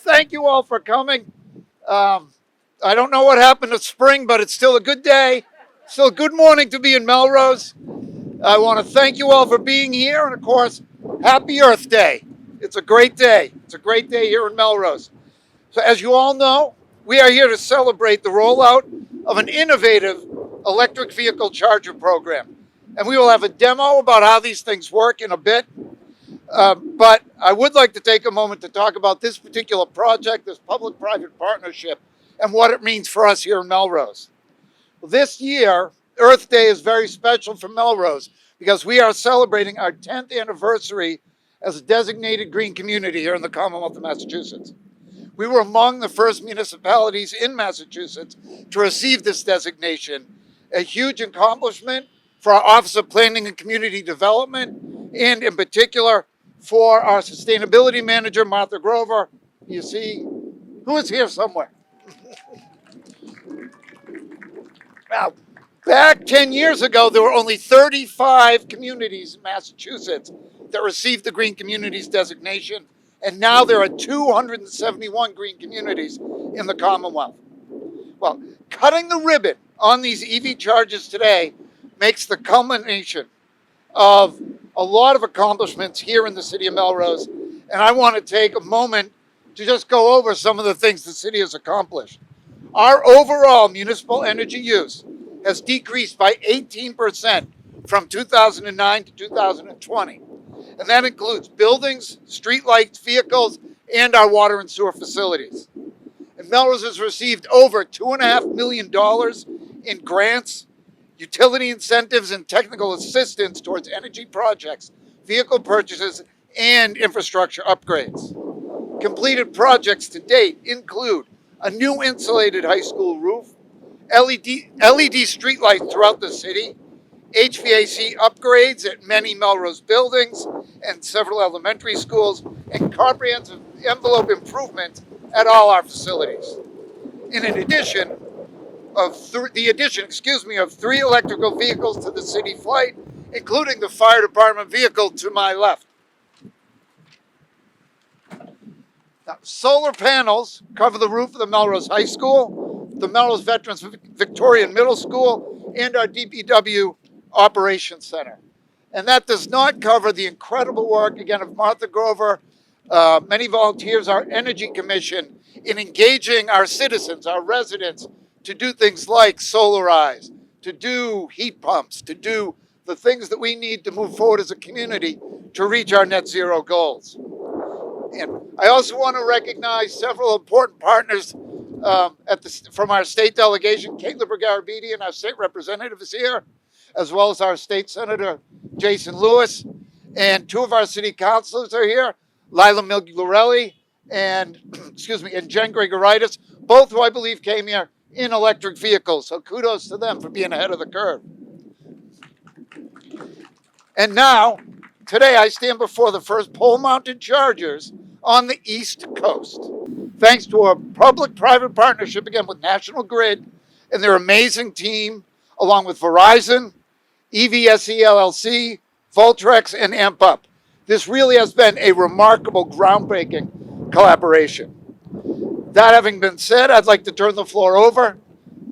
Thank you all for coming. I don't know what happened to spring, but it's still a good day. Still a good morning to be in Melrose. I want to thank you all for being here, and of course, happy Earth Day. It's a great day. It's a great day here in Melrose. So as you all know, we are here to celebrate the rollout of an innovative electric vehicle charger program. And we will have a demo about how these things work in a bit. But I would like to take a moment to talk about this particular project, this public-private partnership, and what it means for us here in Melrose. This year, Earth Day is very special for Melrose because we are celebrating our 10th anniversary as a designated green community here in the Commonwealth of Massachusetts. We were among the first municipalities in Massachusetts to receive this designation, a huge accomplishment for our Office of Planning and Community Development, and in particular for our Sustainability Manager, Martha Grover. You see, who is here somewhere? Now, back 10 years ago, there were only 35 communities in Massachusetts that received the Green Communities designation, and now there are 271 green communities in the Commonwealth. Well, cutting the ribbon on these EV chargers today makes the culmination of a lot of accomplishments here in the city of Melrose, and I want to take a moment to just go over some of the things the city has accomplished. Our overall municipal energy use has decreased by 18% from 2009 to 2020. And that includes buildings, streetlights, vehicles, and our water and sewer facilities. And Melrose has received over $2.5 million in grants, utility incentives, and technical assistance towards energy projects, vehicle purchases, and infrastructure upgrades. Completed projects to date include a new insulated high school roof, LED streetlights throughout the city, HVAC upgrades at many Melrose buildings and several elementary schools, and comprehensive envelope improvements at all our facilities. In addition of three electrical vehicles to the city flight, including the fire department vehicle to my left. Now, solar panels cover the roof of the Melrose High School, the Melrose Veterans Victorian Middle School, and our DPW Operations Center. And that does not cover the incredible work, again, of Martha Grover, many volunteers, our Energy Commission, in engaging our citizens, our residents, to do things like solarize, to do heat pumps, to do the things that we need to move forward as a community to reach our net zero goals. And I also want to recognize several important partners from our state delegation. Caitlin Bergarabedian, our state representative, is here, as well as our state senator, Jason Lewis. And two of our city councilors are here, Lila Migliorelli and Jen Gregoritis, both who I believe came here in electric vehicles. So kudos to them for being ahead of the curve. And now, today I stand before the first pole-mounted chargers on the East Coast, thanks to a public-private partnership, again, with National Grid and their amazing team, along with Verizon, EVSE LLC, Voltrex, and AmpUp. This really has been a remarkable, groundbreaking collaboration. That having been said, I'd like to turn the floor over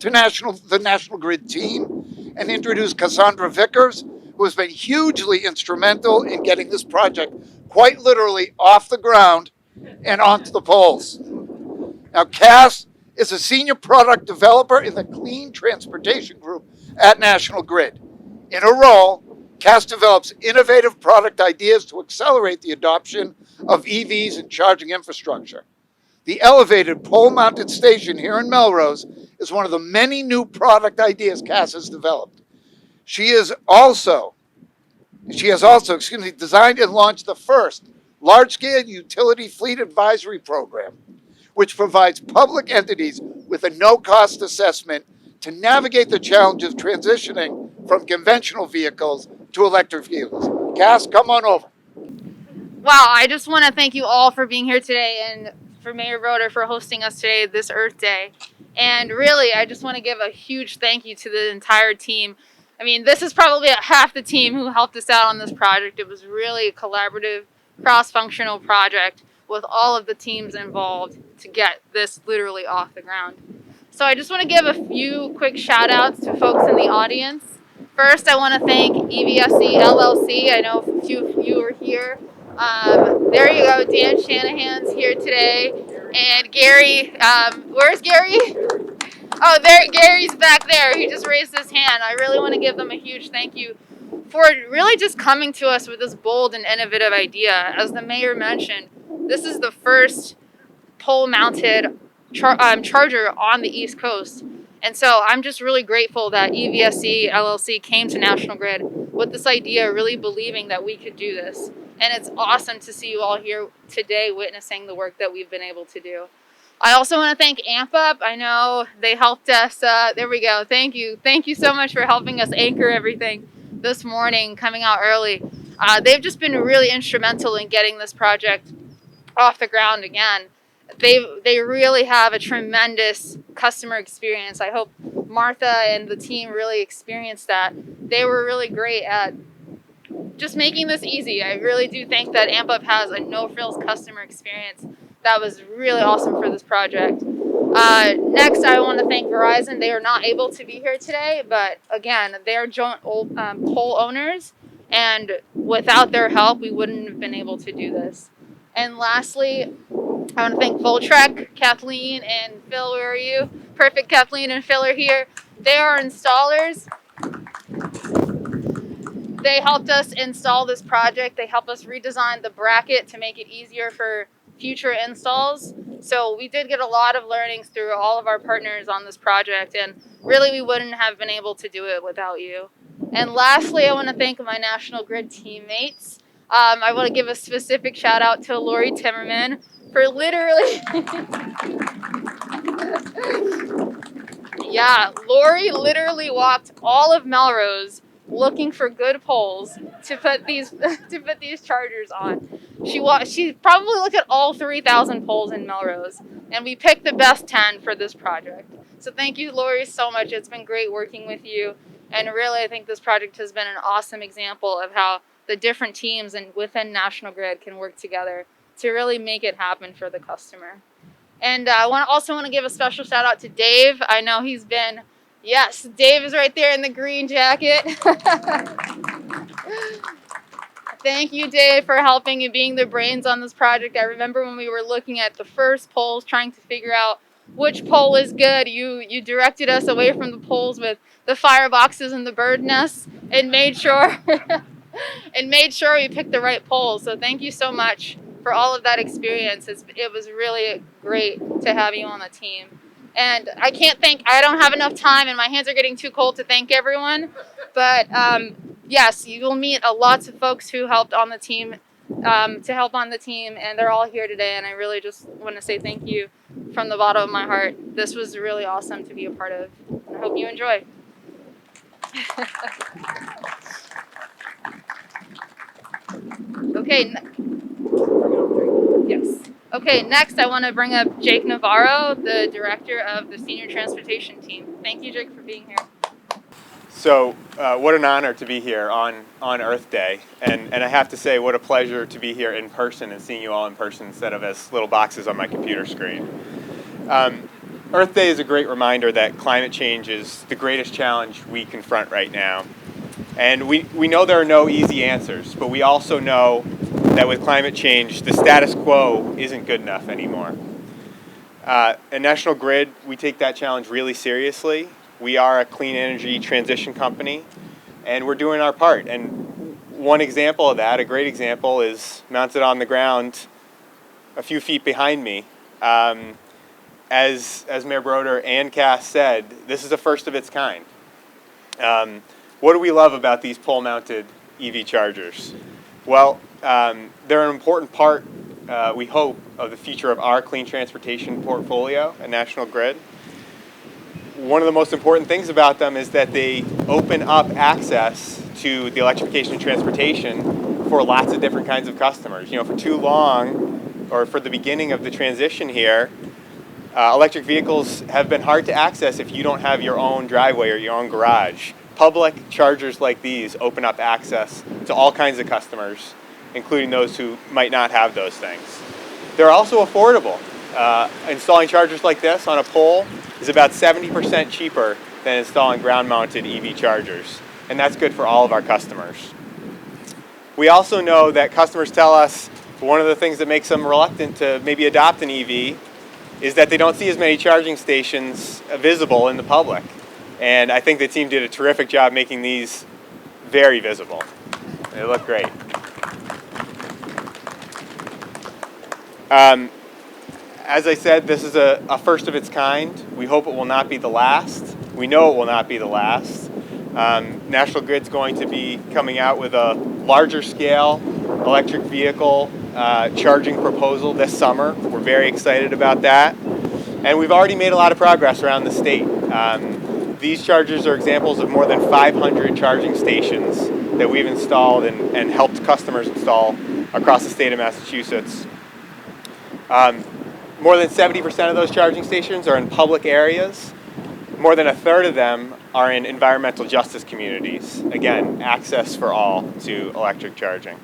to the National Grid team and introduce Cassandra Vickers, who has been hugely instrumental in getting this project quite literally off the ground and onto the poles. Now, Cass is a senior product developer in the Clean Transportation Group at National Grid. In her role, Cass develops innovative product ideas to accelerate the adoption of EVs and charging infrastructure. The elevated pole-mounted station here in Melrose is one of the many new product ideas Cass has developed. She has also designed and launched the first large-scale utility fleet advisory program, which provides public entities with a no-cost assessment to navigate the challenge of transitioning from conventional vehicles to electric vehicles. Cass, come on over. Wow, I just want to thank you all for being here today and for Mayor Roeder for hosting us today this Earth Day. And really, I just want to give a huge thank you to the entire team. I mean, this is probably half the team who helped us out on this project. It was really a collaborative, cross-functional project with all of the teams involved to get this literally off the ground. So I just want to give a few quick shout outs to folks in the audience. First, I want to thank EVSE LLC. I know a few of you are here. There you go, Dan Shanahan's here today. And Gary, where's Gary? Oh, there, Gary's back there. He just raised his hand. I really want to give them a huge thank you for really just coming to us with this bold and innovative idea. As the mayor mentioned, this is the first pole-mounted charger on the East Coast. And so I'm just really grateful that EVSE LLC came to National Grid with this idea, really believing that we could do this. And it's awesome to see you all here today witnessing the work that we've been able to do. I also want to thank AMP Up. I know they helped us. There we go. Thank you. Thank you so much for helping us anchor everything this morning, coming out early. They've just been really instrumental in getting this project off the ground again. They really have a tremendous customer experience. I hope Martha and the team really experienced that. They were really great at just making this easy. I really do think that AMP Up has a no-frills customer experience that was really awesome for this project. Next, I want to thank Verizon. They are not able to be here today, but again, they are joint pole owners, and without their help, we wouldn't have been able to do this. And lastly, I want to thank Voltrek, Kathleen and Phil. Where are you? Perfect, Kathleen and Phil are here. They are installers. They helped us install this project. They helped us redesign the bracket to make it easier for future installs. So we did get a lot of learnings through all of our partners on this project, and really we wouldn't have been able to do it without you. And lastly, I want to thank my National Grid teammates. I want to give a specific shout out to Lori Timmerman for literally yeah, Lori literally walked all of Melrose looking for good poles to put these chargers on. She probably looked at all 3,000 poles in Melrose, and we picked the best 10 for this project. So thank you, Lori, so much. It's been great working with you, and really I think this project has been an awesome example of how the different teams and within National Grid can work together to really make it happen for the customer. And I also want to give a special shout out to Dave. I know he's been, yes, Dave is right there in the green jacket. Thank you, Dave, for helping and being the brains on this project. I remember when we were looking at the first poles, trying to figure out which pole is good. You directed us away from the poles with the fireboxes and the bird nests, and made sure we picked the right poles. So thank you so much for all of that experience. It was really great to have you on the team. And I don't have enough time, and my hands are getting too cold to thank everyone. But yes, you will meet lots of folks who helped on the team, and they're all here today. And I really just want to say thank you from the bottom of my heart. This was really awesome to be a part of. I hope you enjoy. Okay. Yes. Okay, next I want to bring up Jake Navarro, the director of the Senior Transportation Team. Thank you, Jake, for being here. So what an honor to be here on Earth Day. And I have to say, what a pleasure to be here in person and seeing you all in person instead of as little boxes on my computer screen. Earth Day is a great reminder that climate change is the greatest challenge we confront right now. And we know there are no easy answers, but we also know that with climate change, the status quo isn't good enough anymore. At National Grid, we take that challenge really seriously. We are a clean energy transition company, and we're doing our part. And one example of that, a great example, is mounted on the ground a few feet behind me. As Mayor Broder and Cass said, this is the first of its kind. What do we love about these pole-mounted EV chargers? Well, they're an important part, we hope, of the future of our clean transportation portfolio at National Grid. One of the most important things about them is that they open up access to the electrification of transportation for lots of different kinds of customers. You know, for too long, or for the beginning of the transition here, electric vehicles have been hard to access if you don't have your own driveway or your own garage. Public chargers like these open up access to all kinds of customers, including those who might not have those things. They're also affordable. Installing chargers like this on a pole is about 70% cheaper than installing ground-mounted EV chargers, and that's good for all of our customers. We also know that customers tell us one of the things that makes them reluctant to maybe adopt an EV is that they don't see as many charging stations visible in the public. And I think the team did a terrific job making these very visible. They look great. As I said, this is a first of its kind. We hope it will not be the last. We know it will not be the last. National Grid's going to be coming out with a larger scale electric vehicle charging proposal this summer. We're very excited about that. And we've already made a lot of progress around the state. These chargers are examples of more than 500 charging stations that we've installed and helped customers install across the state of Massachusetts. More than 70% of those charging stations are in public areas. More than a third of them are in environmental justice communities. Again, access for all to electric charging.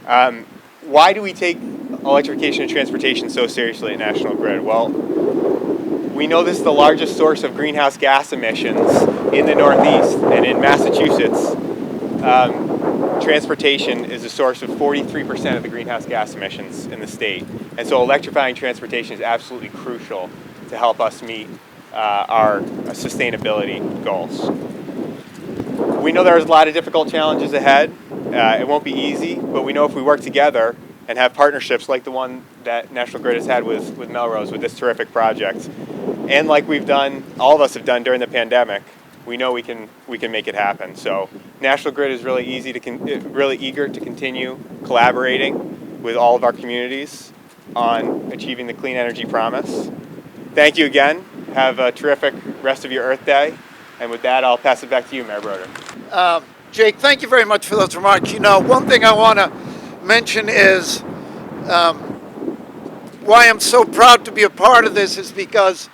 Why do we take electrification of transportation so seriously at National Grid? Well, we know this is the largest source of greenhouse gas emissions in the Northeast, and in Massachusetts, transportation is a source of 43% of the greenhouse gas emissions in the state. And so electrifying transportation is absolutely crucial to help us meet our sustainability goals. We know there's a lot of difficult challenges ahead. It won't be easy, but we know if we work together and have partnerships like the one that National Grid has had with Melrose, with this terrific project, and like we've done, all of us have done during the pandemic, we know we can make it happen. So National Grid is really eager to continue collaborating with all of our communities on achieving the clean energy promise. Thank you again. Have a terrific rest of your Earth Day. And with that, I'll pass it back to you, Mayor Broder. Jake, thank you very much for those remarks. You know, one thing I want to mention is why I'm so proud to be a part of this is because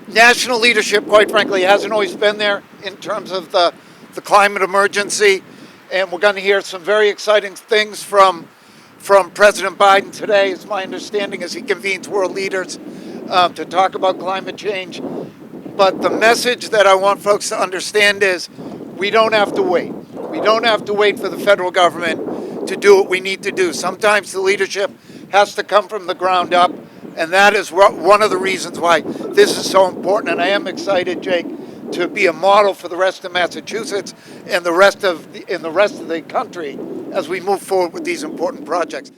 national leadership, quite frankly, hasn't always been there in terms of the climate emergency. And we're going to hear some very exciting things from President Biden today, is my understanding, as he convenes world leaders to talk about climate change. But the message that I want folks to understand is we don't have to wait. We don't have to wait for the federal government to do what we need to do. Sometimes the leadership has to come from the ground up, and that is one of the reasons why this is so important. And I am excited, Jake, to be a model for the rest of Massachusetts and the rest of the country as we move forward with these important projects.